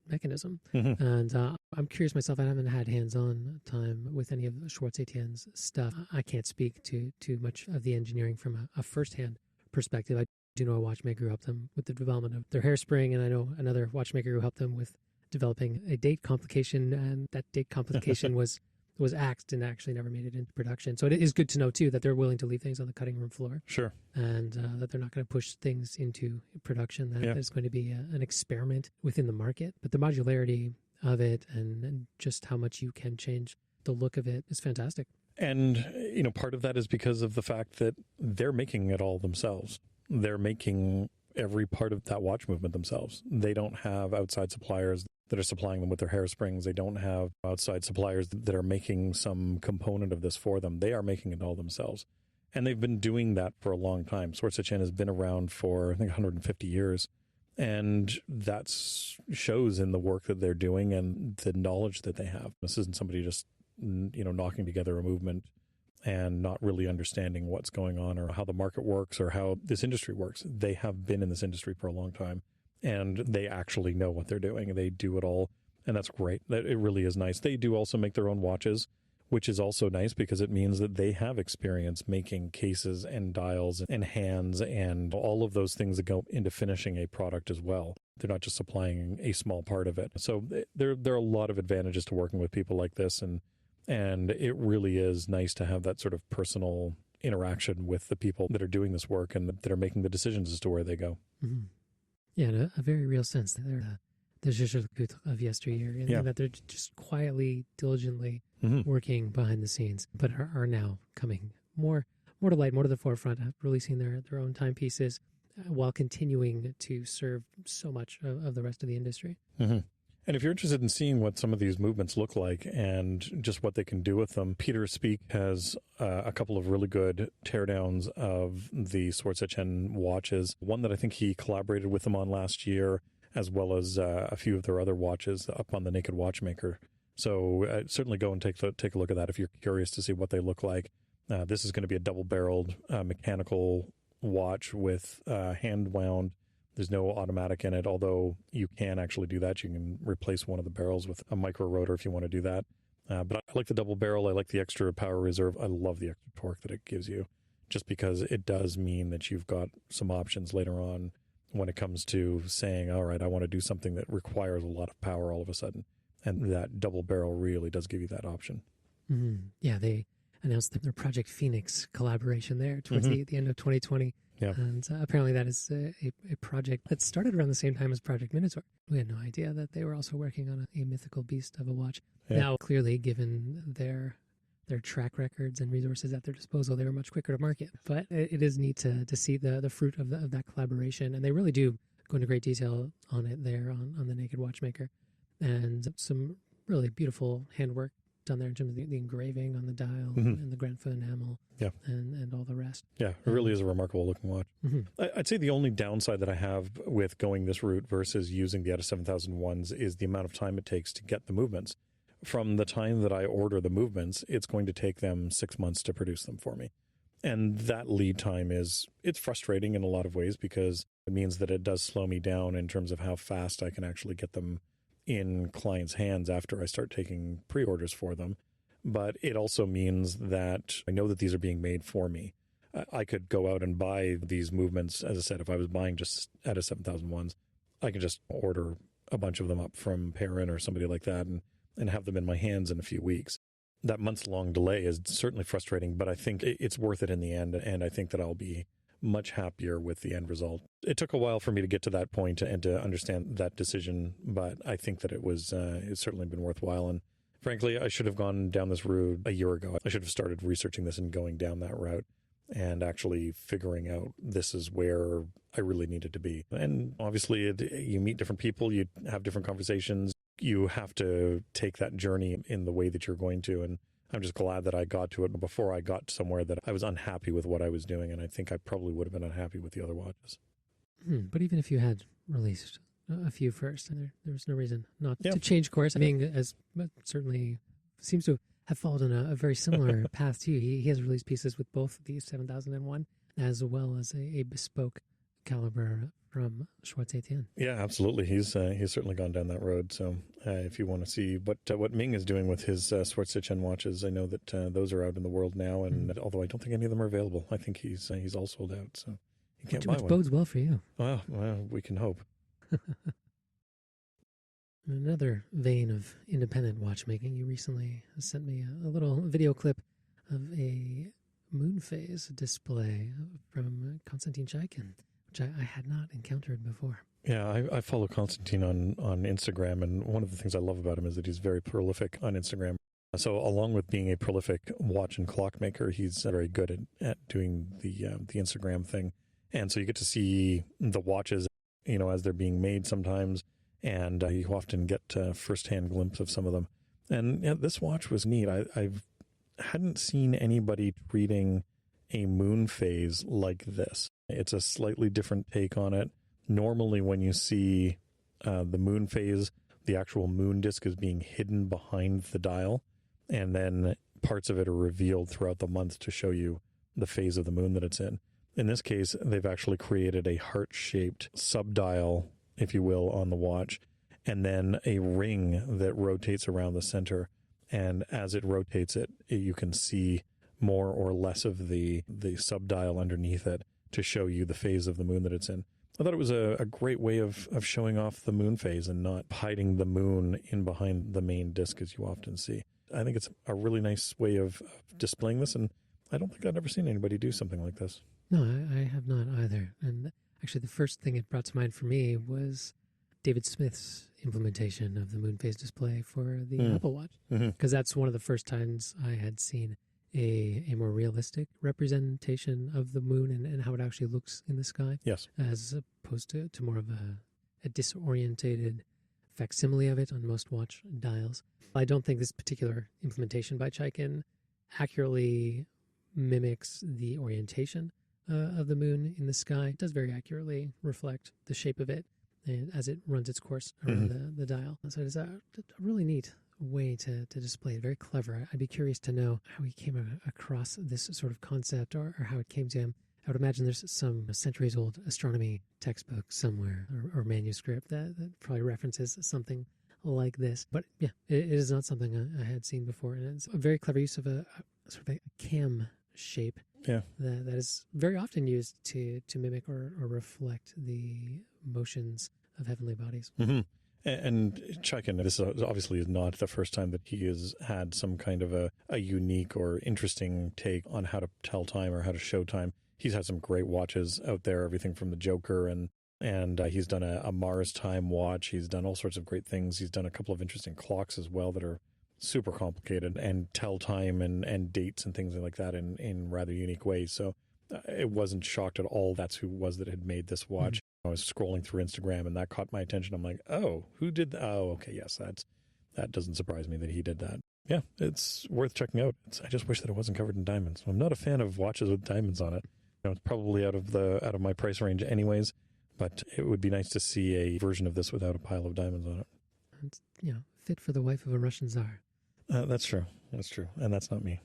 [SPEAKER 2] mechanism. And I'm curious myself, I haven't had hands-on time with any of Schwartz Etienne's stuff. I can't speak to too much of the engineering from a first-hand perspective. I do know a watchmaker who helped them with the development of their hairspring, and I know another watchmaker who helped them with developing a date complication, and that date complication was axed and actually never made it into production. So it is good to know, too, that they're willing to leave things on the cutting room floor.
[SPEAKER 3] Sure.
[SPEAKER 2] And that they're not going to push things into production. That is going to be an experiment within the market. But the modularity of it and just how much you can change the look of it is fantastic.
[SPEAKER 3] And, part of that is because of the fact that they're making it all themselves. They're making every part of that watch movement themselves. They don't have outside suppliers that are supplying them with their hairsprings. They don't have outside suppliers that are making some component of this for them. They are making it all themselves. And they've been doing that for a long time. Sword Chen has been around for, I think, 150 years. And that shows in the work that they're doing and the knowledge that they have. This isn't somebody just, knocking together a movement and not really understanding what's going on or how the market works or how this industry works. They have been in this industry for a long time, and they actually know what they're doing. They do it all, and that's great. It really is nice. They do also make their own watches, which is also nice because it means that they have experience making cases and dials and hands and all of those things that go into finishing a product as well. They're not just supplying a small part of it. So there are a lot of advantages to working with people like this, and it really is nice to have that sort of personal interaction with the people that are doing this work and that are making the decisions as to where they go.
[SPEAKER 2] Mm-hmm. Yeah, in a very real sense. They're the Zhizhikut of yesteryear, and that they're just quietly, diligently working behind the scenes, but are now coming more to light, more to the forefront, releasing their own timepieces while continuing to serve so much of the rest of the industry.
[SPEAKER 3] Mm-hmm. And if you're interested in seeing what some of these movements look like and just what they can do with them, Peter Speak has a couple of really good teardowns of the Sword Chen watches. One that I think he collaborated with them on last year, as well as a few of their other watches up on the Naked Watchmaker. So certainly go and take a look at that if you're curious to see what they look like. This is going to be a double-barreled mechanical watch with hand-wound. There's no automatic in it, although you can actually do that. You can replace one of the barrels with a micro rotor if you want to do that. But I like the double barrel. I like the extra power reserve. I love the extra torque that it gives you, just because it does mean that you've got some options later on when it comes to saying, all right, I want to do something that requires a lot of power all of a sudden. And that double barrel really does give you that option.
[SPEAKER 2] Mm-hmm. Yeah, they announced their Project Phoenix collaboration there towards the end of 2020.
[SPEAKER 3] Yeah.
[SPEAKER 2] And apparently that is a project that started around the same time as Project Minotaur. We had no idea that they were also working on a mythical beast of a watch. Yeah. Now, clearly, given their track records and resources at their disposal, they were much quicker to market. But it is neat to see the fruit of that collaboration. And they really do go into great detail on it there on the Naked Watchmaker. And some really beautiful handwork done there in terms of the engraving on the dial and the Grand Feu enamel and all the rest.
[SPEAKER 3] Yeah, it really is a remarkable looking watch. I'd say the only downside that I have with going this route versus using the ATA 7001s is the amount of time it takes to get the movements. From the time that I order the movements, it's going to take them 6 months to produce them for me. And that lead time it's frustrating in a lot of ways because it means that it does slow me down in terms of how fast I can actually get them in clients' hands after I start taking pre-orders for them. But it also means that I know that these are being made for me. I could go out and buy these movements. As I said, if I was buying just ATA 7001s, I can just order a bunch of them up from Perrin or somebody like that and have them in my hands in a few weeks. That months-long delay is certainly frustrating, but I think it's worth it in the end, and I think that I'll be much happier with the end result. It took a while for me to get to that point and to understand that decision, but I think that it's certainly been worthwhile. And frankly, I should have gone down this route a year ago. I should have started researching this and going down that route and actually figuring out this is where I really needed to be. And obviously, you meet different people, you have different conversations. You have to take that journey in the way that you're going to. And I'm just glad that I got to it before I got somewhere that I was unhappy with what I was doing. And I think I probably would have been unhappy with the other watches.
[SPEAKER 2] But even if you had released a few first, and there was no reason not to change course. I mean, as certainly seems to have followed in a very similar path to you. He has released pieces with both the 7001 as well as a bespoke caliber from Schwarz-Etienne.
[SPEAKER 3] Yeah, absolutely. He's certainly gone down that road. So if you want to see what Ming is doing with his Schwarz-Etienne watches, I know that those are out in the world now. And although I don't think any of them are available, I think he's all sold out. So you can't buy one.
[SPEAKER 2] Which bodes well for you.
[SPEAKER 3] Well, we can hope.
[SPEAKER 2] Another vein of independent watchmaking, you recently sent me a little video clip of a moon phase display from Konstantin Chaikin, which I had not encountered before.
[SPEAKER 3] Yeah, I follow Konstantin on Instagram, and one of the things I love about him is that he's very prolific on Instagram. So along with being a prolific watch and clock maker, he's very good at doing the Instagram thing. And so you get to see the watches, as they're being made sometimes. And you often get a firsthand glimpse of some of them. And yeah, this watch was neat. I hadn't seen anybody treating a moon phase like this. It's a slightly different take on it. Normally when you see the moon phase, the actual moon disk is being hidden behind the dial, and then parts of it are revealed throughout the month to show you the phase of the moon that it's in. In this case, they've actually created a heart-shaped subdial, if you will, on the watch, and then a ring that rotates around the center. And as it rotates it, you can see more or less of the subdial underneath it to show you the phase of the moon that it's in. I thought it was a great way of showing off the moon phase and not hiding the moon in behind the main disk as you often see. I think it's a really nice way of displaying this, and I don't think I've ever seen anybody do something like this.
[SPEAKER 2] No, I have not either. And actually, the first thing it brought to mind for me was David Smith's implementation of the moon phase display for the Apple Watch, because that's one of the first times I had seen a more realistic representation of the moon and how it actually looks in the sky.
[SPEAKER 3] Yes.
[SPEAKER 2] As opposed to more of a disorientated facsimile of it on most watch dials. I don't think this particular implementation by Chaikin accurately mimics the orientation of the moon in the sky. It does very accurately reflect the shape of it as it runs its course around the dial. So it's a really neat way to display it. Very clever. I'd be curious to know how he came across this sort of concept or how it came to him. I would imagine there's some centuries-old astronomy textbook somewhere or manuscript that probably references something like this. But yeah, it is not something I had seen before. And it's a very clever use of a sort of a cam shape that is very often used to mimic or reflect the motions of heavenly bodies.
[SPEAKER 3] Mm-hmm. And Chaikin, this obviously is not the first time that he has had some kind of a unique or interesting take on how to tell time or how to show time. He's had some great watches out there, everything from the Joker, and he's done a Mars time watch. He's done all sorts of great things. He's done a couple of interesting clocks as well that are super complicated and tell time and dates and things like that in rather unique ways. So it wasn't shocked at all that's who it was that had made this watch. I was scrolling through Instagram and that caught my attention. I'm like, oh, who did that? Oh, okay, yes, that doesn't surprise me that he did that. Yeah, it's worth checking out. I just wish that it wasn't covered in diamonds. I'm not a fan of watches with diamonds on it. It's probably out of my price range anyways, but it would be nice to see a version of this without a pile of diamonds on it.
[SPEAKER 2] It's, fit for the wife of a Russian czar.
[SPEAKER 3] That's true. That's true. And that's not me.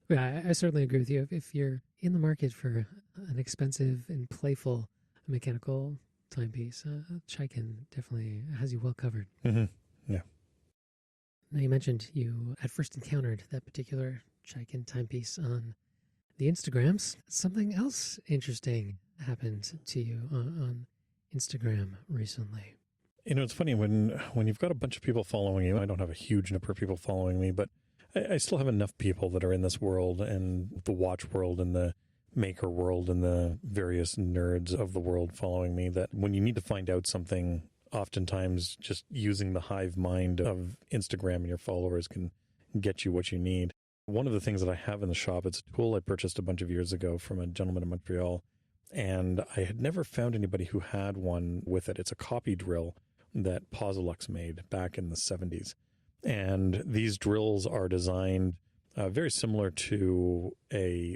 [SPEAKER 2] Yeah, I certainly agree with you. If you're in the market for an expensive and playful mechanical timepiece, Chaikin definitely has you well covered.
[SPEAKER 3] Mm-hmm. Yeah.
[SPEAKER 2] Now, you mentioned you had first encountered that particular Chaikin timepiece on the Instagrams. Something else interesting happened to you on Instagram recently.
[SPEAKER 3] It's funny when you've got a bunch of people following you. I don't have a huge number of people following me, but I still have enough people that are in this world and the watch world and the maker world and the various nerds of the world following me that when you need to find out something, oftentimes just using the hive mind of Instagram and your followers can get you what you need. One of the things that I have in the shop, it's a tool I purchased a bunch of years ago from a gentleman in Montreal, and I had never found anybody who had one with it. It's a copy drill that Pozilux made back in the 70s. And these drills are designed very similar to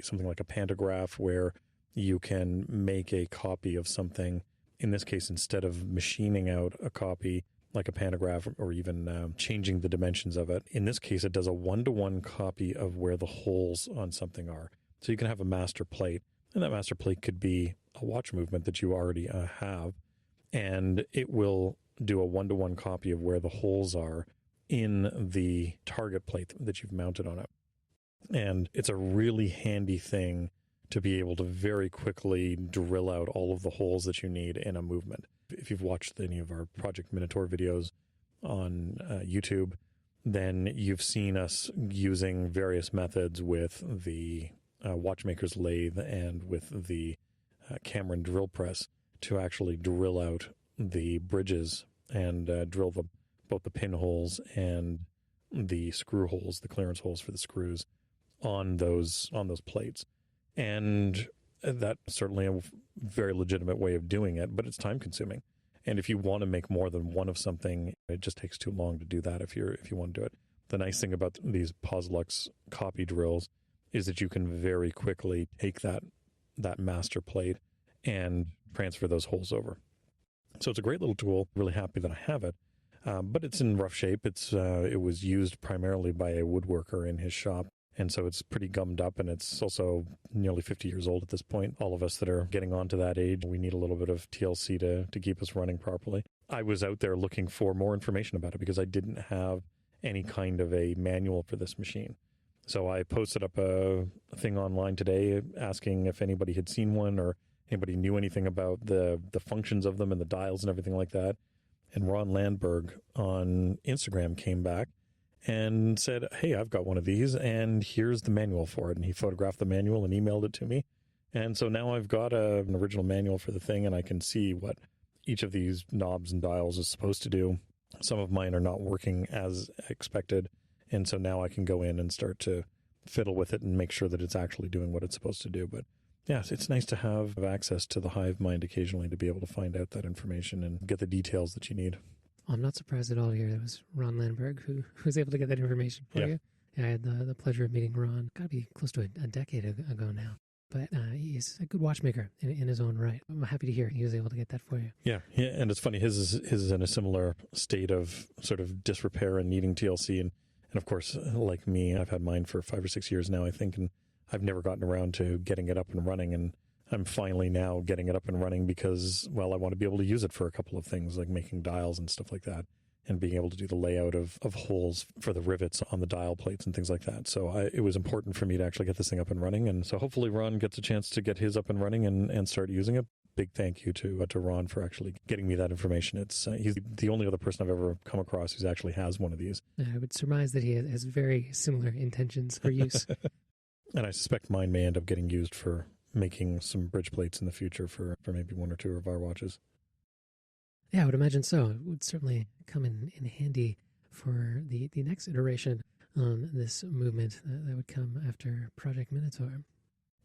[SPEAKER 3] something like a pantograph, where you can make a copy of something. In this case, instead of machining out a copy like a pantograph or even changing the dimensions of it, in this case, it does a one-to-one copy of where the holes on something are. So you can have a master plate, and that master plate could be a watch movement that you already have, and it will do a one-to-one copy of where the holes are in the target plate that you've mounted on it. And it's a really handy thing to be able to very quickly drill out all of the holes that you need in a movement. If you've watched any of our Project Minotaur videos on YouTube, then you've seen us using various methods with the watchmaker's lathe and with the Cameron drill press to actually drill out the bridges and drill both the pinholes and the screw holes, the clearance holes for the screws on those plates. And that's certainly a very legitimate way of doing it, but it's time consuming. And if you want to make more than one of something, it just takes too long to do that if you want to do it. The nice thing about these Poslux copy drills is that you can very quickly take that master plate and transfer those holes over. So it's a great little tool. Really happy that I have it. But it's in rough shape. It was used primarily by a woodworker in his shop. And so it's pretty gummed up, and it's also nearly 50 years old at this point. All of us that are getting on to that age, we need a little bit of TLC to keep us running properly. I was out there looking for more information about it because I didn't have any kind of a manual for this machine. So I posted up a thing online today asking if anybody had seen one or anybody knew anything about the functions of them and the dials and everything like that. And Ron Landberg on Instagram came back and said, hey, I've got one of these, and here's the manual for it. And he photographed the manual and emailed it to me. And so now I've got an original manual for the thing, and I can see what each of these knobs and dials is supposed to do. Some of mine are not working as expected, and so now I can go in and start to fiddle with it and make sure that it's actually doing what it's supposed to do. But yes, it's nice to have access to the Hive mind occasionally to be able to find out that information and get the details that you need.
[SPEAKER 2] I'm not surprised at all here. That was Ron Landberg who was able to get that information for you. Yeah, I had the pleasure of meeting Ron, got to be close to a decade ago now. But he's a good watchmaker in his own right. I'm happy to hear he was able to get that for you.
[SPEAKER 3] Yeah, and it's funny, his is in a similar state of sort of disrepair and needing TLC. And of course, like me, I've had mine for 5 or 6 years now, I think, and I've never gotten around to getting it up and running. And I'm finally now getting it up and running because, well, I want to be able to use it for a couple of things like making dials and stuff like that, and being able to do the layout of holes for the rivets on the dial plates and things like that. So it was important for me to actually get this thing up and running. And so hopefully Ron gets a chance to get his up and running and start using it. Big thank you to Ron for actually getting me that information. He's the only other person I've ever come across who actually has one of these.
[SPEAKER 2] I would surmise that he has very similar intentions for use.
[SPEAKER 3] And I suspect mine may end up getting used for making some bridge plates in the future for maybe one or two of our watches.
[SPEAKER 2] Yeah, I would imagine so. It would certainly come in handy for the next iteration on this movement that would come after Project Minotaur.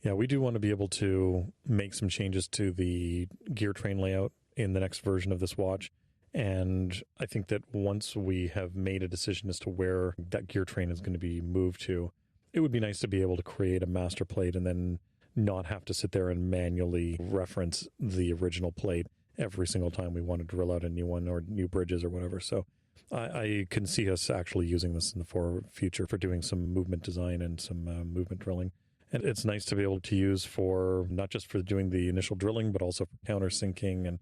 [SPEAKER 3] Yeah, we do want to be able to make some changes to the gear train layout in the next version of this watch. And I think that once we have made a decision as to where that gear train is going to be moved to, it would be nice to be able to create a master plate and then not have to sit there and manually reference the original plate every single time we want to drill out a new one or new bridges or whatever. So I can see us actually using this in the future for doing some movement design and some movement drilling. And it's nice to be able to use for not just for doing the initial drilling, but also for countersinking and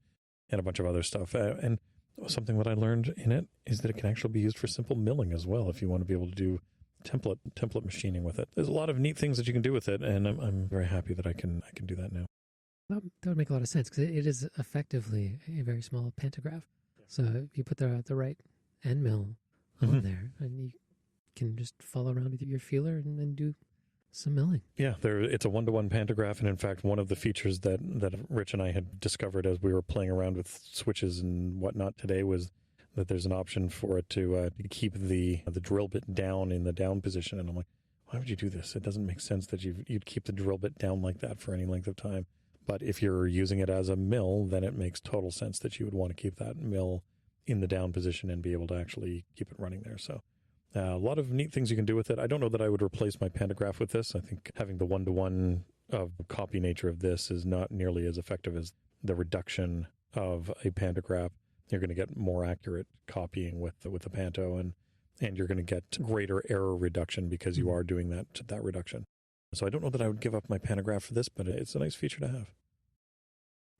[SPEAKER 3] a bunch of other stuff. And something that I learned in it is that it can actually be used for simple milling as well if you want to be able to do template machining with it. There's a lot of neat things that you can do with it, and I'm very happy that I can do that now.
[SPEAKER 2] That would make a lot of sense because it is effectively a very small pantograph. So if you put the right end mill on there, and you can just follow around with your feeler and then do some milling. Yeah,
[SPEAKER 3] it's a 1-to-1 pantograph, and in fact, one of the features that Rich and I had discovered as we were playing around with switches and whatnot today was that there's an option for it to keep the drill bit down in the down position. And I'm like, why would you do this? It doesn't make sense that you'd keep the drill bit down like that for any length of time. But if you're using it as a mill, then it makes total sense that you would want to keep that mill in the down position and be able to actually keep it running there. So a lot of neat things you can do with it. I don't know that I would replace my pantograph with this. I think having the 1-to-1 of copy nature of this is not nearly as effective as the reduction of a pantograph. You're going to get more accurate copying with the panto, and you're going to get greater error reduction because you are doing that reduction. So I don't know that I would give up my pantograph for this, but it's a nice feature to have.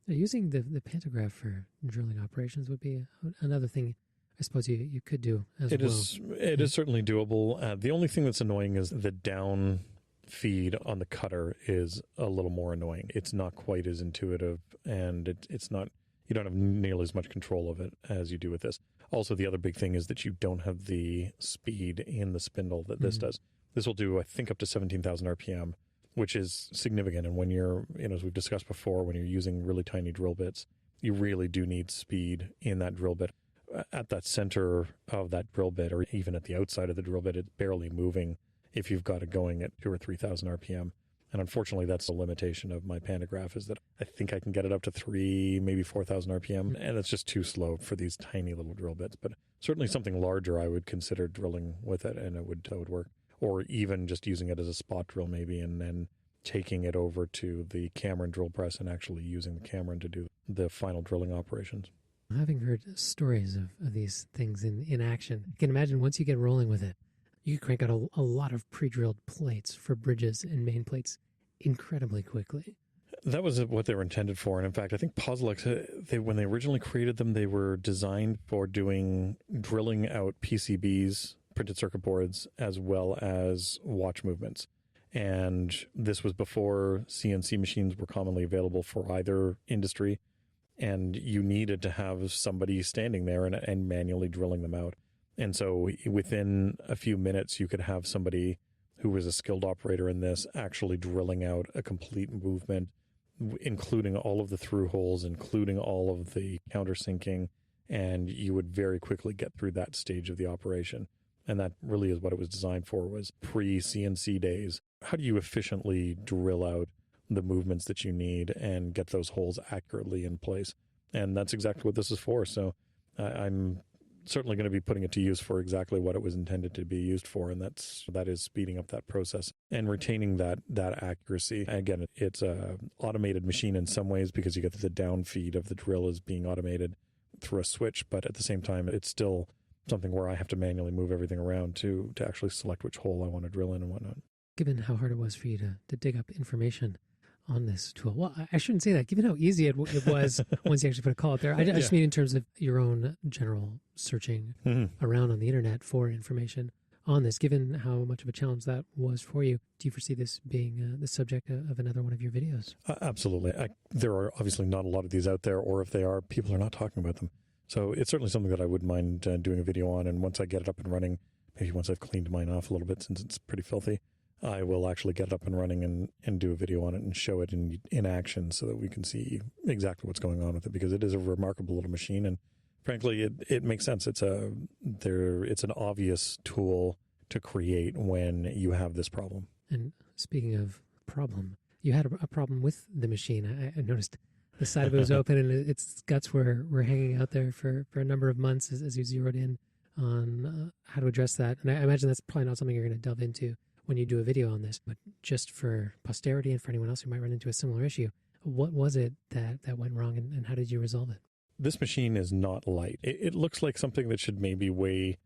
[SPEAKER 2] Using the pantograph for drilling operations would be another thing I suppose you could do as well.
[SPEAKER 3] It is certainly doable. The only thing that's annoying is the down feed on the cutter is a little more annoying. It's not quite as intuitive, and it's not. You don't have nearly as much control of it as you do with this. Also, the other big thing is that you don't have the speed in the spindle that this does. This will do, I think, up to 17,000 RPM, which is significant. And when you're, as we've discussed before, when you're using really tiny drill bits, you really do need speed in that drill bit. at that center of that drill bit, or even at the outside of the drill bit, it's barely moving if you've got it going at 2,000 or 3,000 RPM. And unfortunately, that's the limitation of my pantograph, is that I think I can get it up to 3,000, maybe 4,000 RPM, and it's just too slow for these tiny little drill bits. But certainly something larger, I would consider drilling with it, and it would work. Or even just using it as a spot drill maybe, and then taking it over to the Cameron drill press and actually using the Cameron to do the final drilling operations.
[SPEAKER 2] Having heard stories of these things in action, I can imagine once you get rolling with it, you can crank out a lot of pre-drilled plates for bridges and main plates incredibly quickly.
[SPEAKER 3] That was what they were intended for. And in fact, I think Posilex, when they originally created them, they were designed for drilling out PCBs, printed circuit boards, as well as watch movements. And this was before CNC machines were commonly available for either industry. And you needed to have somebody standing there and manually drilling them out. And so within a few minutes, you could have somebody who was a skilled operator in this actually drilling out a complete movement, including all of the through holes, including all of the countersinking, and you would very quickly get through that stage of the operation. And that really is what it was designed for, was pre-CNC days. How do you efficiently drill out the movements that you need and get those holes accurately in place? And that's exactly what this is for. So I'm certainly going to be putting it to use for exactly what it was intended to be used for, and that is speeding up that process and retaining that accuracy. Again, it's a automated machine in some ways because you get the down feed of the drill is being automated through a switch, but at the same time, it's still something where I have to manually move everything around to actually select which hole I want to drill in and whatnot.
[SPEAKER 2] Given how hard it was for you to dig up information on this tool. Well, I shouldn't say that, given how easy it was once you actually put a call out there. I just mean in terms of your own general searching around on the internet for information on this, given how much of a challenge that was for you. Do you foresee this being the subject of another one of your videos?
[SPEAKER 3] Absolutely. There are obviously not a lot of these out there, or if they are, people are not talking about them. So it's certainly something that I wouldn't mind doing a video on. And once I get it up and running, maybe once I've cleaned mine off a little bit since it's pretty filthy, I will actually get it up and running and do a video on it and show it in action so that we can see exactly what's going on with it, because it is a remarkable little machine. And frankly, it makes sense. It's an obvious tool to create when you have this problem.
[SPEAKER 2] And speaking of problem, you had a problem with the machine. I noticed the side of it was open and its guts were hanging out there for a number of months as you zeroed in on how to address that. And I imagine that's probably not something you're going to delve into when you do a video on this, but just for posterity and for anyone else who might run into a similar issue, what was it that went wrong and how did you resolve it?
[SPEAKER 3] This machine is not light. It looks like something that should maybe weigh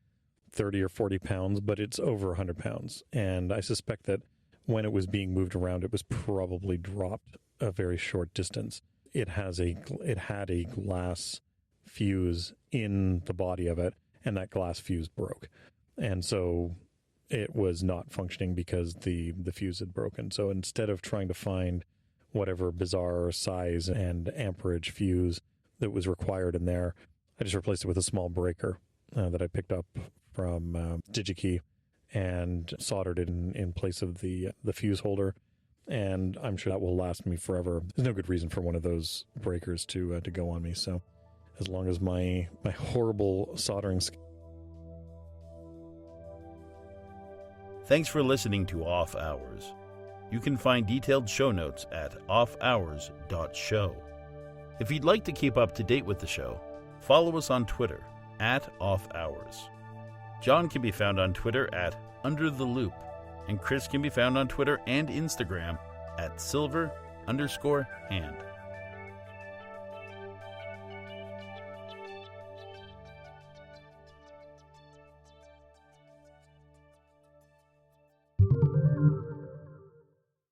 [SPEAKER 3] 30 or 40 pounds, but it's over 100 pounds. And I suspect that when it was being moved around, it was probably dropped a very short distance. It had a glass fuse in the body of it, and that glass fuse broke. And so it was not functioning because the fuse had broken. So instead of trying to find whatever bizarre size and amperage fuse that was required in there, I just replaced it with a small breaker that I picked up from DigiKey and soldered it in place of the fuse holder. And I'm sure that will last me forever. There's no good reason for one of those breakers to go on me. So as long as my horrible soldering skills.
[SPEAKER 1] Thanks for listening to Off Hours. You can find detailed show notes at offhours.show. If you'd like to keep up to date with the show, follow us on Twitter @offhours. John can be found on Twitter @UnderTheLoop, and Chris can be found on Twitter and Instagram @silver_hand.